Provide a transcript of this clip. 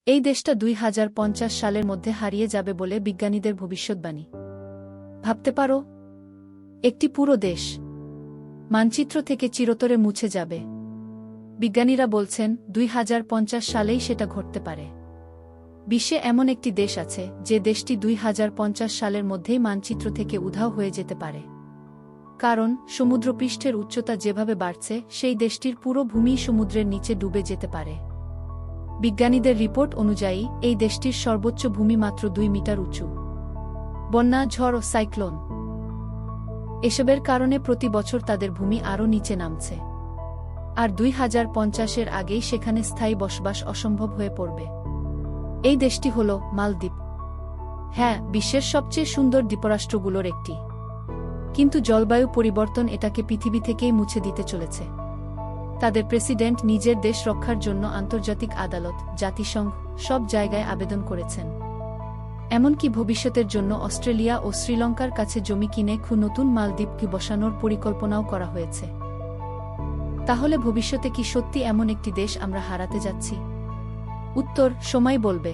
এই দেশটা ২০৫০ সালের মধ্যে হারিয়ে যাবে বলে বিজ্ঞানীদের ভবিষ্যদ্বাণী। ভাবতে পারো, একটি পুরো দেশ মানচিত্র থেকে চিরতরে মুছে যাবে। বিজ্ঞানীরা বলছেন ২০৫০ সালেই সেটা ঘটতে পারে। বিশ্বে এমন একটি দেশ আছে যে দেশটি ২০৫০ সালের মধ্যেই মানচিত্র থেকে উধাও হয়ে যেতে পারে। কারণ সমুদ্রপৃষ্ঠের উচ্চতা যেভাবে বাড়ছে, সেই দেশটির পুরো ভূমি সমুদ্রের নিচে ডুবে যেতে পারে। বিজ্ঞানীদের রিপোর্ট অনুযায়ী এই দেশটির সর্বোচ্চ ভূমি মাত্র ২ মিটার উঁচু। বন্যা, ঝড় ও সাইক্লোন এসবের কারণে প্রতি বছর তাদের ভূমি আরও নিচে নামছে। আর ২০৫০-এর আগেই সেখানে স্থায়ী বসবাস অসম্ভব হয়ে পড়বে। এই দেশটি হল মালদ্বীপ। হ্যাঁ, বিশ্বের সবচেয়ে সুন্দর দ্বীপরাষ্ট্রগুলোর একটি। কিন্তু জলবায়ু পরিবর্তন এটাকে পৃথিবী থেকেই মুছে দিতে চলেছে। তাদের প্রেসিডেন্ট নিজের দেশ রক্ষার জন্য আন্তর্জাতিক আদালত, জাতিসংঘ সব জায়গায় আবেদন করেছেন। এমনকি ভবিষ্যতের জন্য অস্ট্রেলিয়া ও শ্রীলঙ্কার কাছে জমি কিনে নতুন মালদ্বীপকে বসানোর পরিকল্পনাও করা হয়েছে। তাহলে ভবিষ্যতে কি সত্যি এমন একটি দেশ আমরা হারাতে যাচ্ছি? উত্তর সময় বলবে।